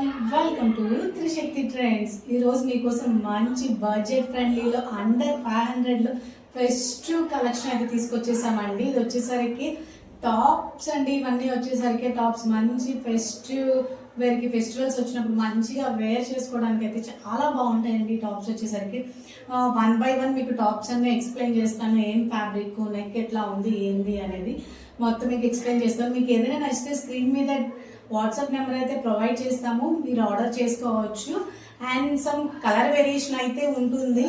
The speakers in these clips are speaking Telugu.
Welcome to త్రిశక్తి trends. ఈరోజు మీకోసం మంచి బడ్జెట్ ఫ్రెండ్లీలో అండర్ 500లో ఫెస్టివ్ కలెక్షన్ అయితే తీసుకొచ్చేసామండి. ఇది వచ్చేసరికి టాప్స్ అండి. ఇవన్నీ వచ్చేసరికి టాప్స్ మంచి ఫెస్టివ్ వేర్కి ఫెస్టివల్స్ వచ్చినప్పుడు మంచిగా వేర్ చేసుకోవడానికి అయితే చాలా బాగుంటాయండి. టాప్స్ వచ్చేసరికి 1 by 1 మీకు టాప్స్ అన్ని ఎక్స్ప్లెయిన్ చేస్తాను. ఏం ఫ్యాబ్రిక్, నెక్ ఎట్లా ఉంది, ఏంది అనేది మొత్తం మీకు ఎక్స్ప్లెయిన్ చేస్తాను. మీకు ఏదైనా నచ్చితే స్క్రీన్ మీద వాట్సాప్ నెంబర్ అయితే ప్రొవైడ్ చేస్తాము, మీరు ఆర్డర్ చేసుకోవచ్చు. అండ్ సమ్ కలర్ వేరియేషన్ అయితే ఉంటుంది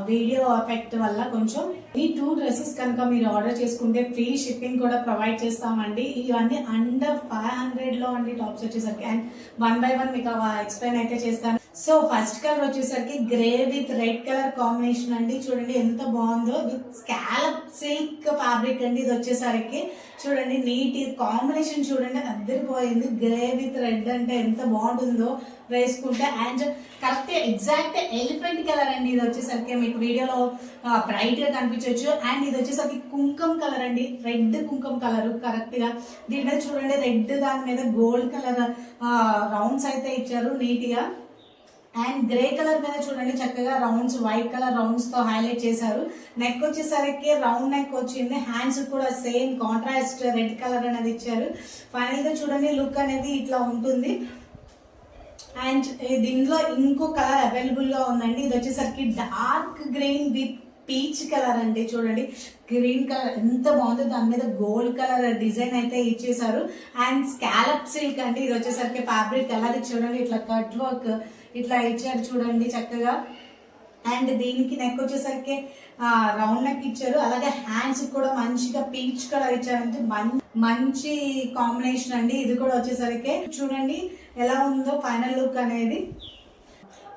వీడియో ఎఫెక్ట్ వల్ల. కొంచెం ఈ 2 డ్రెస్సెస్ కనుక మీరు ఆర్డర్ చేసుకుంటే ఫ్రీ షిప్పింగ్ కూడా ప్రొవైడ్ చేస్తామండి. ఇవన్నీ అండర్ 500లో అండి టాప్స్ వచ్చేసరికి. అండ్ 1 by 1 మీకు ఎక్స్ప్లెయిన్ అయితే చేస్తాను. సో ఫస్ట్ కలర్ వచ్చేసరికి grey with red colour combination అండి. చూడండి ఎంత బాగుందో, విత్ స్కాలప్ సిల్క్ ఫ్యాబ్రిక్ అండి. ఇది వచ్చేసరికి చూడండి నీట్ కాంబినేషన్ చూడండి, అద్దరిపోయింది. గ్రే విత్ రెడ్ అంటే ఎంత బాగుంటుందో వేసుకుంటే. And correct exact elephant colour అండి. ఇది వచ్చేసరికి మీకు వీడియోలో బ్రైట్ గా కనిపించవచ్చు. అండ్ ఇది వచ్చేసరికి కుంకుమ కలర్ అండి, రెడ్ కుంకుమ కలర్ కరెక్ట్ గా. దీని మీద చూడండి రెడ్, దాని మీద గోల్డ్ కలర్ రౌండ్స్ అయితే ఇచ్చారు నీట్ గా. అండ్ గ్రే కలర్ మీద చూడండి చక్కగా రౌండ్స్, వైట్ కలర్ రౌండ్స్ తో హైలైట్ చేశారు. నెక్ వచ్చేసరికి రౌండ్ నెక్ వచ్చింది. హ్యాండ్స్ కూడా సేమ్ కాంట్రాస్ట్ రెడ్ కలర్ అనేది ఇచ్చారు. ఫైనల్ గా చూడండి లుక్ అనేది ఇట్లా ఉంటుంది. అండ్ దీనిలో ఇంకో కలర్ అవైలబుల్ గా ఉందండి. ఇది వచ్చేసరికి dark green with peach colour అండి. చూడండి గ్రీన్ కలర్ ఎంత బాగుందో, దాని మీద గోల్డ్ కలర్ డిజైన్ అయితే ఇచ్చేసారు. అండ్ స్కాలప్ సిల్క్ అండి. ఇది వచ్చేసరికి ఫ్యాబ్రిక్ కలర్ చూడండి ఇట్లా కట్ వర్క్ ఇట్లా ఇచ్చారు చూడండి చక్కగా. అండ్ దీనికి నెక్ వచ్చేసరికి రౌండ్ నెక్ ఇచ్చారు. అలాగే హ్యాండ్స్ కూడా మంచిగా పీచ్ కలర్ ఇచ్చారంటే మంచి కాంబినేషన్ అండి. ఇది కూడా వచ్చేసరికి చూడండి ఎలా ఉందో ఫైనల్ లుక్ అనేది.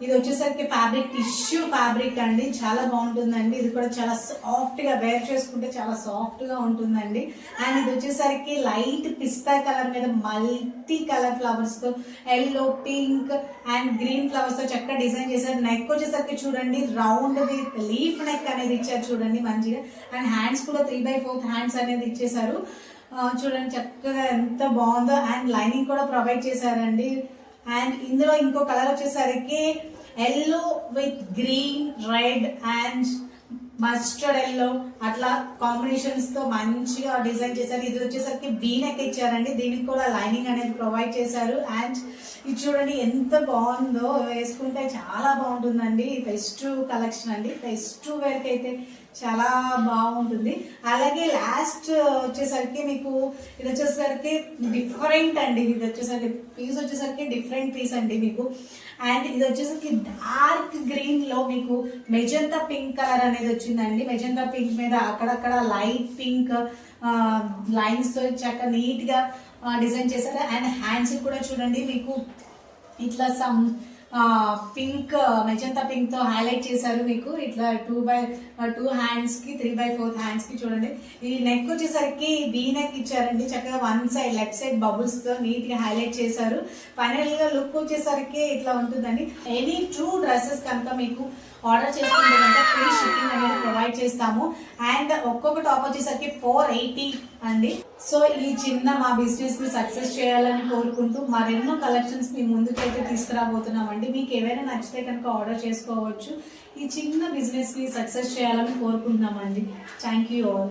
ఇది వచ్చేసరికి ఫ్యాబ్రిక్ టిష్యూ ఫ్యాబ్రిక్ అండి, చాలా బాగుంటుందండి. ఇది కూడా చాలా సాఫ్ట్ గా వేర్ చేసుకుంటే చాలా సాఫ్ట్ గా ఉంటుందండి. అండ్ ఇది వచ్చేసరికి లైట్ పిస్తా కలర్ మీద మల్టీ కలర్ ఫ్లవర్స్ తో yellow, pink and green flowers తో చక్కగా డిజైన్ చేశారు. నెక్ వచ్చేసరికి చూడండి రౌండ్ విత్ లీఫ్ నెక్ అనేది ఇచ్చారు చూడండి మంచిగా. అండ్ హ్యాండ్స్ కూడా 3/4 హ్యాండ్స్ అనేది ఇచ్చేసారు చూడండి చక్కగా ఎంత బాగుందో. అండ్ లైనింగ్ కూడా ప్రొవైడ్ చేశారండి. అండ్ ఇందులో ఇంకో కలర్ వచ్చేసరికి yellow with green, red and mustard yellow అట్లా కాంబినేషన్స్ తో మంచిగా డిజైన్ చేశారు. ఇది వచ్చేసరికి వీ నెక్ ఇచ్చారండి, దీనికి కూడా లైనింగ్ అనేది ప్రొవైడ్ చేశారు. అండ్ ఇది చూడండి ఎంత బాగుందో, వేసుకుంటే చాలా బాగుంటుందండి. ఫెస్టివ్ కలెక్షన్ అండి, ఫెస్టివ్ వేర్ కి అయితే చాలా బాగుంటుంది. అలాగే లాస్ట్ వచ్చేసరికి మీకు ఇది వచ్చేసరికి డిఫరెంట్ అండి. ఇది వచ్చేసరికి పీస్ వచ్చేసరికి డిఫరెంట్ పీస్ అండి మీకు. అండ్ ఇది వచ్చేసరికి డార్క్ గ్రీన్ లో మీకు మెజంతా పింక్ కలర్ అనేది వచ్చిందండి. మెజంతా పింక్ మీద అక్కడక్కడ లైట్ పింక్ లైన్స్ తో చక్కగా నీట్ గా డిజైన్ చేశారు. అండ్ హ్యాండ్స్ కూడా చూడండి మీకు ఇట్లా సమ్ పింక్ మెజంతా పింక్ తో హైలైట్ చేశారు. మీకు ఇట్లా 2/2 హ్యాండ్స్ కి 3/4 హ్యాండ్స్ కి చూడండి. ఈ నెక్ వచ్చేసరికి వీ నెక్ ఇచ్చారండి చక్కగా. One side left side bubbles తో నీట్ గా హైలైట్ చేశారు. ఫైనల్ గా లుక్ వచ్చేసరికి ఇట్లా ఉంటుందండి. ఎనీ 2 డ్రెస్సెస్ కనుక మీకు ఆర్డర్ చేసుకుంటే కనుక ఫ్రీ షిప్పింగ్ అనేది ప్రొవైడ్ చేస్తాము. అండ్ ఒక్కొక్క టాప్ వచ్చేసరికి 480 అండి. సో ఈ చిన్న మా బిజినెస్ ని సక్సెస్ చేయాలని కోరుకుంటూ మరెన్నో కలెక్షన్స్ మీ ముందుకైతే తీసుకురాబోతున్నామండి. మీకు ఏవైనా నచ్చితే కనుక ఆర్డర్ చేసుకోవచ్చు. ఈ చిన్న బిజినెస్ ని సక్సెస్ చేయాలని కోరుకుంటున్నామండి. Thank you all.